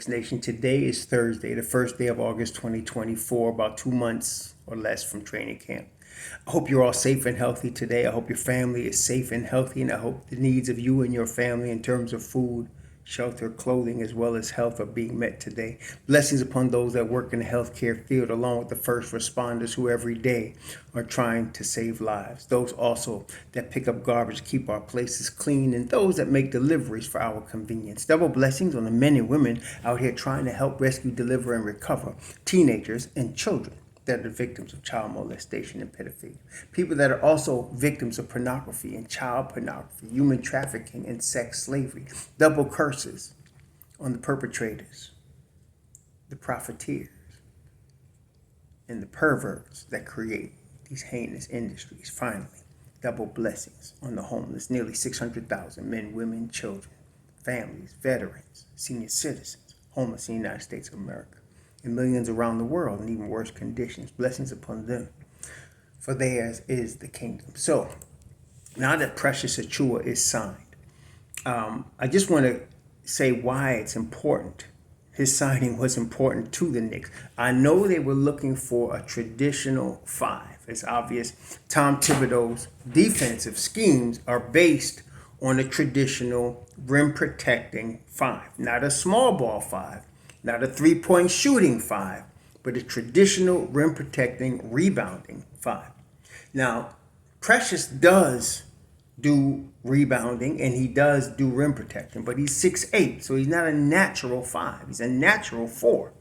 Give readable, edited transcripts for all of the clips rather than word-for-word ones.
Nation. Today is Thursday, the first day of August 2024, about 2 months or less from training camp. I hope you're all safe and healthy today. I hope your family is safe and healthy, and I hope the needs of you and your family in terms of food, shelter, clothing, as well as health are being met today. Blessings upon those that work in the healthcare field, along with the first responders who every day are trying to save lives. Those also that pick up garbage, keep our places clean, and those that make deliveries for our convenience. Double blessings on the men and women out here trying to help rescue, deliver, and recover teenagers and children that are victims of child molestation and pedophilia. People that are also victims of pornography and child pornography, human trafficking, and sex slavery. Double curses on the perpetrators, the profiteers, and the perverts that create these heinous industries. Finally, double blessings on the homeless, nearly 600,000 men, women, children, families, veterans, senior citizens, homeless in the United States of America, and millions around the world in even worse conditions. Blessings upon them, for theirs is the kingdom. So, now that Precious Achiuwa is signed, I just want to say why it's important. His signing was important to the Knicks. I know they were looking for a traditional five. It's obvious Tom Thibodeau's defensive schemes are based on a traditional rim protecting five, not a small ball five, not a three-point shooting five, but a traditional rim protecting, rebounding five. Now, Precious does do rebounding and he does do rim protection, but he's 6'8", so he's not a natural five. He's a natural four.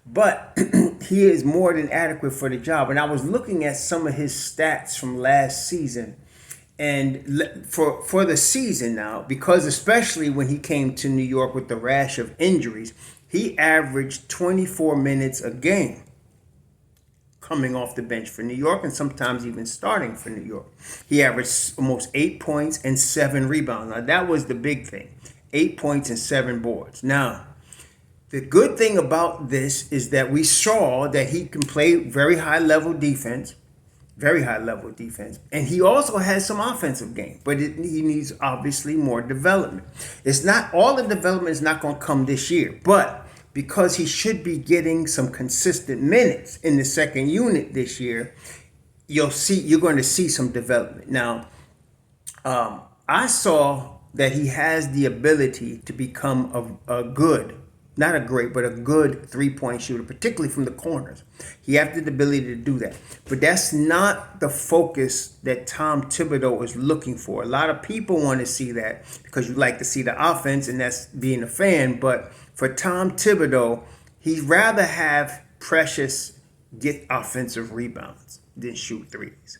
But he is more than adequate for the job. And I was looking at some of his stats from last season. And for the season now, because especially when he came to New York with the rash of injuries, he averaged 24 minutes a game coming off the bench for New York, and sometimes even starting for New York. He averaged almost 8 points and 7 rebounds. Now, that was the big thing. 8 points and 7 boards. Now, the good thing about this is that we saw that he can play very high-level defense, and he also has some offensive game, but he needs obviously more development. It's not all the development is not going to come this year, but because he should be getting some consistent minutes in the second unit this year, you're going to see some development. Now, I saw that he has the ability to become a good, not a great, but a good three-point shooter, particularly from the corners. He has the ability to do that. But that's not the focus that Tom Thibodeau is looking for. A lot of people want to see that because you like to see the offense, and that's being a fan. But for Tom Thibodeau, he'd rather have Precious get offensive rebounds than shoot threes.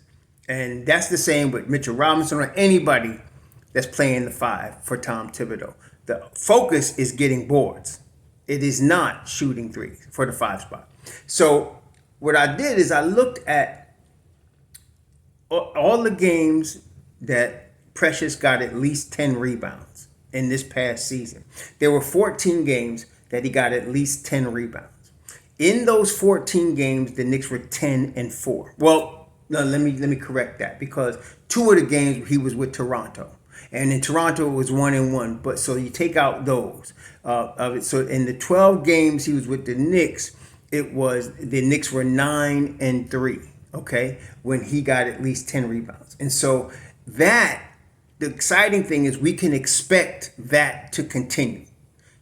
And that's the same with Mitchell Robinson or anybody that's playing the five for Tom Thibodeau. The focus is getting boards. It is not shooting threes for the five spot. So what I did is I looked at all the games that Precious got at least 10 rebounds in this past season. There were 14 games that he got at least 10 rebounds. In those 14 games, the Knicks were 10-4. Well, no, let me correct that, because 2 of the games he was with Toronto. And in Toronto, it was 1-1. But so you take out those of it. So in the 12 games he was with the Knicks, the Knicks were 9-3. Okay, when he got at least 10 rebounds. And so the exciting thing is we can expect that to continue.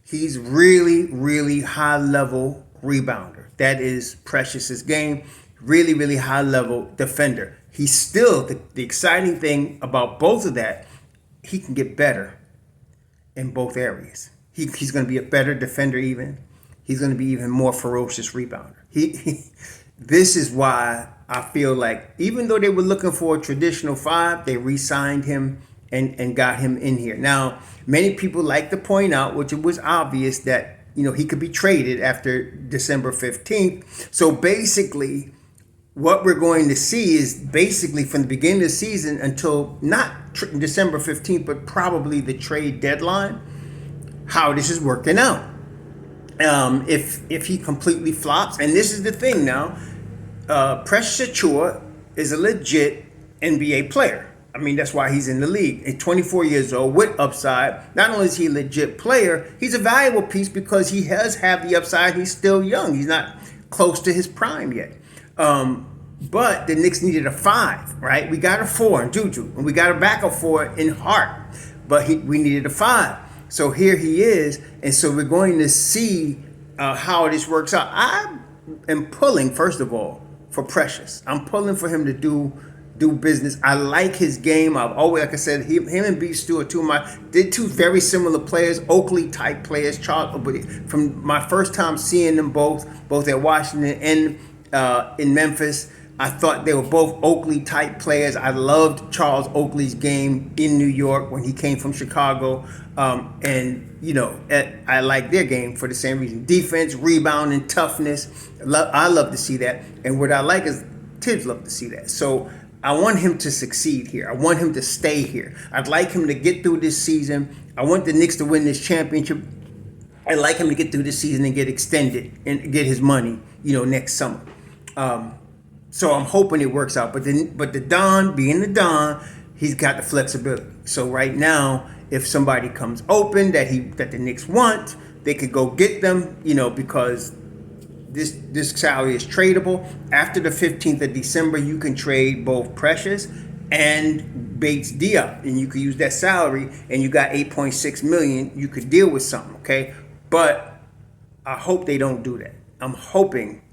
He's really, really high level rebounder. That is Precious's game. Really, really high level defender. He's still the exciting thing about both of that. He can get better in both areas. He's going to be a better defender even. He's going to be even more ferocious rebounder. This is why I feel like even though they were looking for a traditional five, they re-signed him and got him in here. Now, many people like to point out, which it was obvious, that he could be traded after December 15th. So basically, what we're going to see is basically from the beginning of the season until not December 15th, but probably the trade deadline, how this is working out. If he completely flops, and this is the thing now, Precious Achiuwa is a legit NBA player. I mean, that's why he's in the league. At 24 years old with upside, not only is he a legit player, he's a valuable piece because he does have the upside. He's still young. He's not close to his prime yet. But the Knicks needed a 5, right? We got a 4 in Juju, and we got a backup 4 in Hart, but we needed a 5. So here he is, and so we're going to see how this works out. I am pulling, first of all, for Precious. I'm pulling for him to do business. I like his game. I've always, like I said, him and B. Stewart, two very similar players, Oakley type players. Charles, from my first time seeing them both at Washington and in Memphis, I thought they were both Oakley type players. I loved Charles Oakley's game in New York when he came from Chicago, and I like their game for the same reason: defense, rebounding, toughness. I love to see that, and what I like is Tibbs love to see that. So I want him to succeed here. I want him to stay here. I'd like him to get through this season. I want the Knicks to win this championship. I'd like him to get through this season and get extended and get his money, next summer. So I'm hoping it works out. But the Don, being the Don, he's got the flexibility. So right now, if somebody comes open that the Knicks want, they could go get them, because this salary is tradable. After the 15th of December, you can trade both Precious and Bates Diop, and you could use that salary, and you got $8.6 million. You could deal with something, okay? But I hope they don't do that. I'm hoping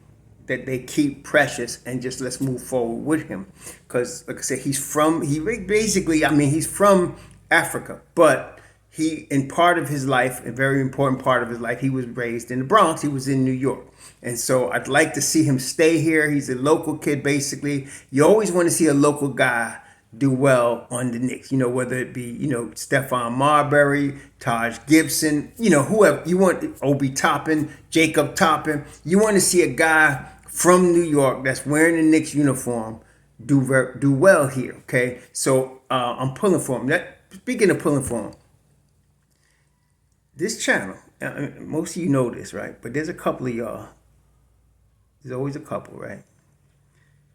that they keep Precious and just let's move forward with him, because like I said, he's from Africa, but in part of his life, a very important part of his life, he was raised in the Bronx. He was in New York. And so I'd like to see him stay here. He's a local kid, basically. You always want to see a local guy do well on the Knicks, whether it be, Stephon Marbury, Taj Gibson, whoever. You want Obi Toppin, Jacob Toppin. You want to see a guy from New York that's wearing the Knicks uniform do well here, okay? So I'm pulling for him. Speaking of pulling for him, this channel, most of you know this, right? But there's a couple of y'all. There's always a couple, right?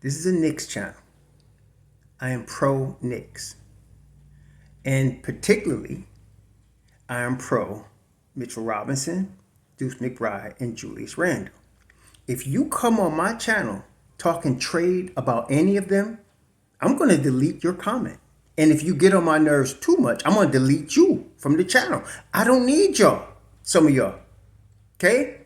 This is a Knicks channel. I am pro Knicks. And particularly, I am pro Mitchell Robinson, Deuce McBride, and Julius Randle. If you come on my channel talking trade about any of them, I'm going to delete your comment. And if you get on my nerves too much, I'm going to delete you from the channel. I don't need y'all, some of y'all. Okay?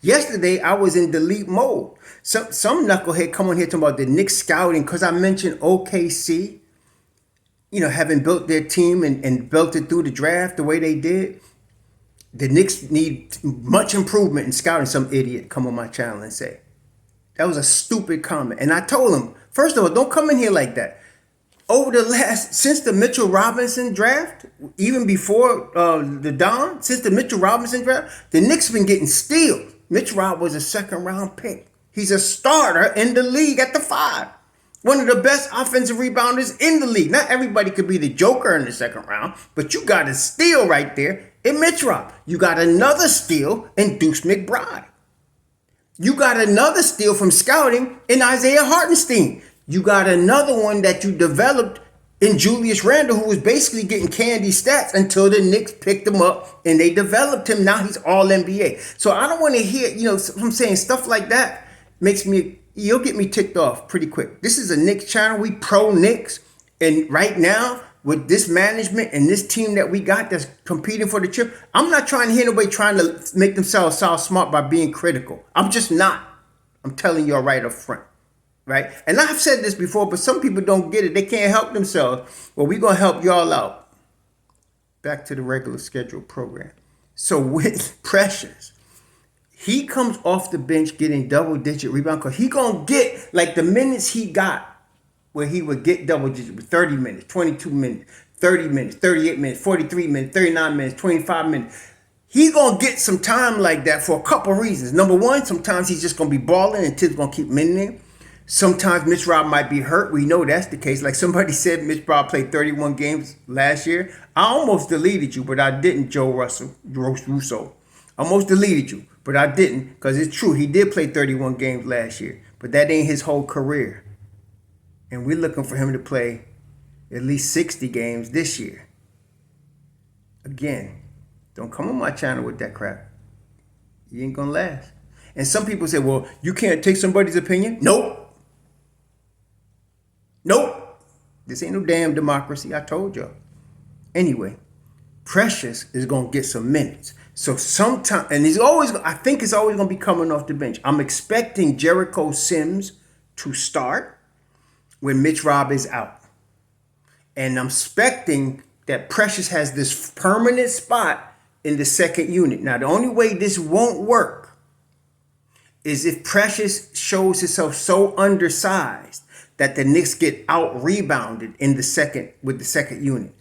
Yesterday, I was in delete mode. Some knucklehead come on here talking about the Knicks scouting because I mentioned OKC, having built their team and built it through the draft the way they did. The Knicks need much improvement in scouting. Some idiot come on my channel and say. That was a stupid comment. And I told him, first of all, don't come in here like that. Since the Mitchell Robinson draft, even before since the Mitchell Robinson draft, the Knicks been getting steals. Mitch Rob was a second-round pick. He's a starter in the league at the 5. One of the best offensive rebounders in the league. Not everybody could be the Joker in the second round, but you got a steal right there in Mitch Rob. You got another steal in Deuce McBride. You got another steal from scouting in Isaiah Hartenstein. You got another one that you developed in Julius Randle, who was basically getting candy stats until the Knicks picked him up and they developed him. Now he's all NBA. So I don't want to hear, I'm saying stuff like that you'll get me ticked off pretty quick. This is a Knicks channel. We pro Knicks. And right now, with this management and this team that we got that's competing for the chip, I'm not trying to hear nobody trying to make themselves sound smart by being critical. I'm just not. I'm telling y'all right up front. Right? And I've said this before, but some people don't get it. They can't help themselves. Well, we're going to help y'all out. Back to the regular scheduled program. So with Precious, he comes off the bench getting double-digit rebound because he going to get, like the minutes he got where he would get double-digit with 30 minutes, 22 minutes, 30 minutes, 38 minutes, 43 minutes, 39 minutes, 25 minutes. He's going to get some time like that for a couple reasons. Number one, sometimes he's just going to be balling and Tibbs going to keep him in there. Sometimes Mitch Rob might be hurt. We know that's the case. Like somebody said, Mitch Rob played 31 games last year. I almost deleted you, but I didn't, Joe Russo. I almost deleted you, but I didn't because it's true. He did play 31 games last year, but that ain't his whole career. And we're looking for him to play at least 60 games this year. Again, don't come on my channel with that crap. You ain't gonna last. And some people say, well, you can't take somebody's opinion. Nope. This ain't no damn democracy. I told y'all. Anyway, Precious is gonna get some minutes. So sometime, and I think it's always gonna be coming off the bench. I'm expecting Jericho Sims to start when Mitch Rob is out. And I'm expecting that Precious has this permanent spot in the second unit. Now, the only way this won't work is if Precious shows himself so undersized that the Knicks get out rebounded with the second unit.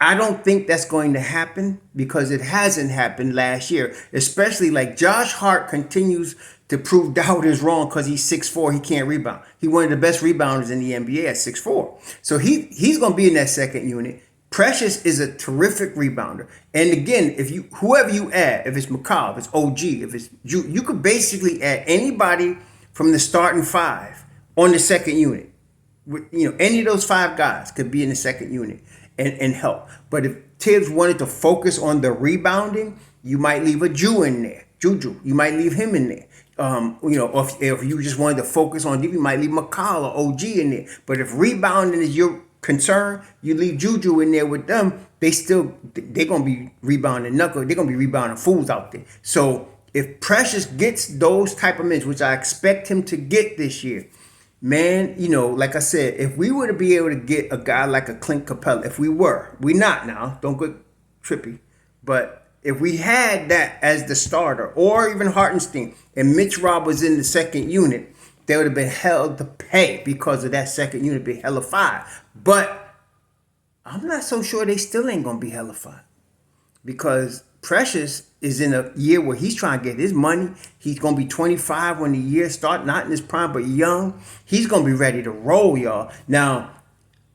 I don't think that's going to happen because it hasn't happened last year, especially like Josh Hart continues to prove doubters wrong because he's 6'4", he can't rebound. He's one of the best rebounders in the NBA at 6'4". So he's going to be in that second unit. Precious is a terrific rebounder. And again, whoever you add, if it's McCall, if it's OG, if it's you could basically add anybody from the starting five on the second unit. Any of those five guys could be in the second unit and help. But if Tibbs wanted to focus on the rebounding, you might leave a Jew in there. Juju, you might leave him in there. If you just wanted to focus on you might leave McCall or OG in there. But if rebounding is your concern, you leave Juju in there with them. They're gonna be rebounding knuckle. They're gonna be rebounding fools out there. So if Precious gets those type of minutes, which I expect him to get this year, man, like I said, if we were to be able to get a guy like a Clint Capella, we're not now, don't get trippy, but if we had that as the starter, or even Hartenstein, and Mitch Rob was in the second unit, they would have been held to pay because of that second unit be hella fire. But I'm not so sure they still ain't gonna be hella fire because Precious is in a year where he's trying to get his money. He's going to be 25 when the year starts, not in his prime, but young. He's going to be ready to roll, y'all. Now,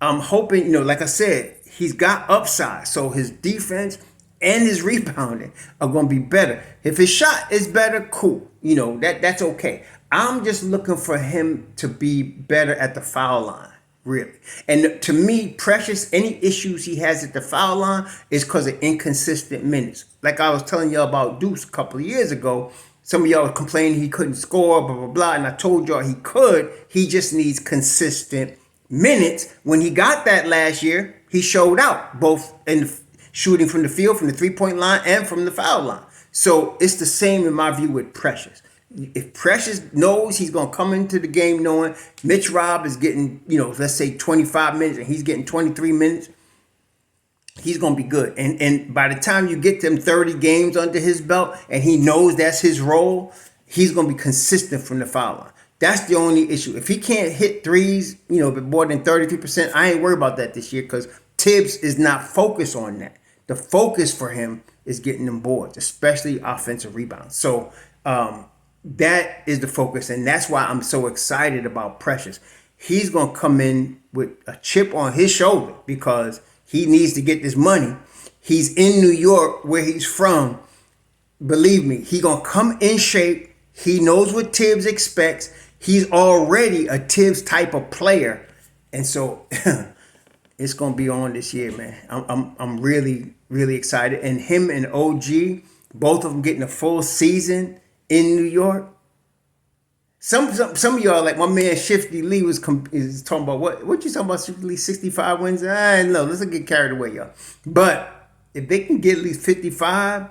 I'm hoping, like I said, he's got upside. So his defense and his rebounding are going to be better. If his shot is better, cool. That's okay. I'm just looking for him to be better at the foul line. Really. And to me, Precious, any issues he has at the foul line is because of inconsistent minutes. Like I was telling y'all about Deuce a couple of years ago. Some of y'all complaining he couldn't score, blah, blah, blah. And I told y'all he could. He just needs consistent minutes. When he got that last year, he showed out, both in shooting from the field, from the three-point line, and from the foul line. So it's the same in my view with Precious. If Precious knows he's going to come into the game knowing Mitch Rob is getting, let's say 25 minutes and he's getting 23 minutes, he's going to be good. And by the time you get them 30 games under his belt and he knows that's his role, he's going to be consistent from the foul line. That's the only issue. If he can't hit threes, more than 33%, I ain't worried about that this year because Tibbs is not focused on that. The focus for him is getting them boards, especially offensive rebounds. So, that is the focus, and that's why I'm so excited about Precious. He's going to come in with a chip on his shoulder because he needs to get this money. He's in New York, where he's from. Believe me, he's going to come in shape. He knows what Tibbs expects. He's already a Tibbs type of player. And so it's going to be on this year, man. I'm really, really excited. And him and OG, both of them getting a full season in New York. Some of y'all, like my man Shifty Lee is talking about what you talking about, Shifty Lee, 65 wins? No, let's not get carried away, y'all. But if they can get at least 55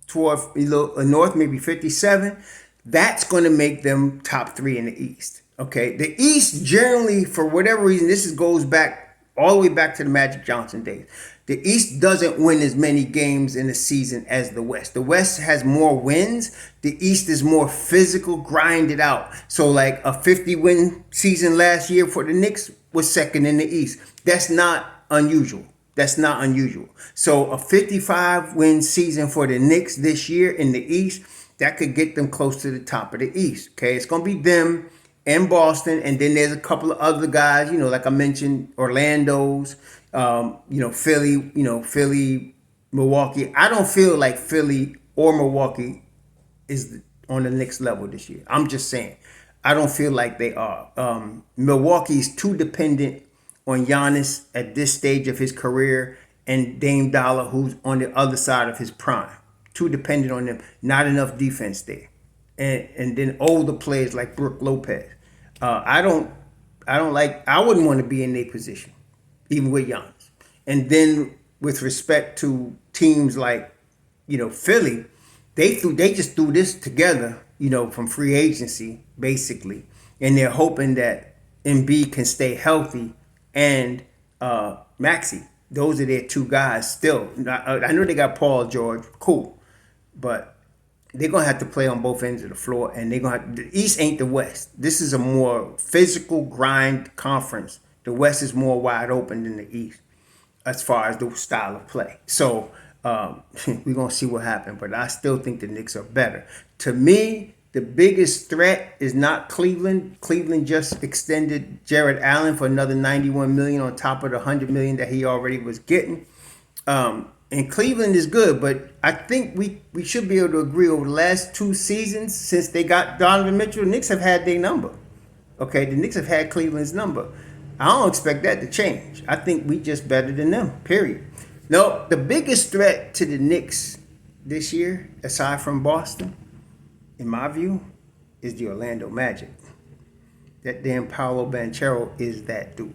toward north, maybe 57, that's going to make them top 3 in the East. Okay, the East generally, for whatever reason, goes back all the way back to the Magic Johnson days. The East doesn't win as many games in a season as the West. The West has more wins. The East is more physical, grinded out. So like a 50-win season last year for the Knicks was second in the East. That's not unusual. So a 55-win season for the Knicks this year in the East, that could get them close to the top of the East. Okay, it's going to be them and Boston. And then there's a couple of other guys, like I mentioned, Orlando's, Philly, Milwaukee. I don't feel like Philly or Milwaukee is on the next level this year. I'm just saying. I don't feel like they are. Milwaukee's too dependent on Giannis at this stage of his career and Dame Dollar, who's on the other side of his prime. Too dependent on them. Not enough defense there. And then older players like Brook Lopez. I don't like. I wouldn't want to be in their position, even with Giannis. And then with respect to teams like, Philly, they just threw this together, from free agency basically, and they're hoping that Embiid can stay healthy and Maxey. Those are their two guys still. I know they got Paul George, cool, but they're gonna have to play on both ends of the floor, and the East ain't the West. This is a more physical grind conference. The West is more wide open than the East as far as the style of play. So we're gonna see what happens, but I still think the Knicks are better. To me, the biggest threat is not Cleveland. Cleveland just extended Jared Allen for another $91 million on top of the $100 million that he already was getting. And Cleveland is good, but I think we should be able to agree over the last two seasons since they got Donovan Mitchell, the Knicks have had their number. Okay, the Knicks have had Cleveland's number. I don't expect that to change. I think we just better than them, period. No, the biggest threat to the Knicks this year, aside from Boston, in my view, is the Orlando Magic. That damn Paolo Banchero is that dude.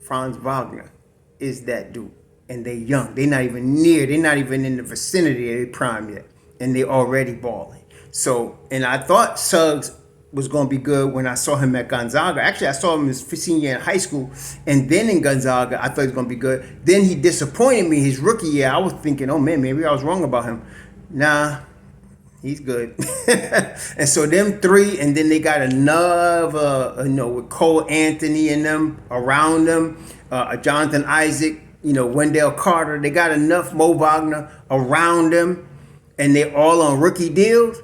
Franz Wagner is that dude. And they young. They're not even in the vicinity of their prime yet. And they already balling. So, and I thought Suggs was going to be good when I saw him at Gonzaga. Actually, I saw him his senior year in high school. And then in Gonzaga, I thought he was going to be good. Then he disappointed me his rookie year. I was thinking, oh man, maybe I was wrong about him. Nah, he's good. And so them three, and then they got another, with Cole Anthony and them around them, Jonathan Isaac, Wendell Carter. They got enough Mo Wagner around them, and they're all on rookie deals.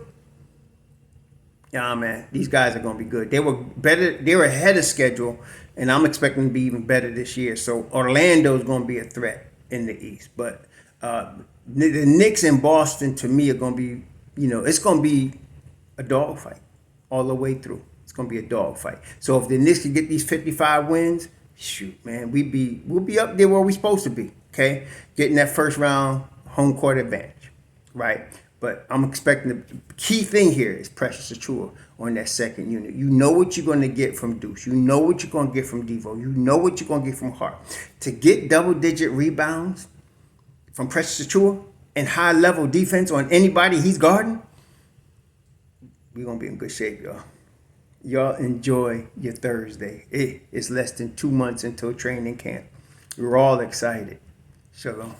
Yeah, man, these guys are going to be good. They were better. They were ahead of schedule, and I'm expecting them to be even better this year. So Orlando's going to be a threat in the East. But the Knicks and Boston, to me, are going to be, it's going to be a dogfight all the way through. It's going to be a dogfight. So if the Knicks can get these 55 wins, shoot, man, we'll be up there where we're supposed to be, okay? Getting that first round home court advantage, right? But I'm expecting the key thing here is Precious Achiuwa on that second unit. You know what you're going to get from Deuce. You know what you're going to get from Devo. You know what you're going to get from Hart. To get double-digit rebounds from Precious Achiuwa and high-level defense on anybody he's guarding, we're going to be in good shape, y'all. Y'all enjoy your Thursday. It's less than 2 months until training camp. We're all excited. Shalom.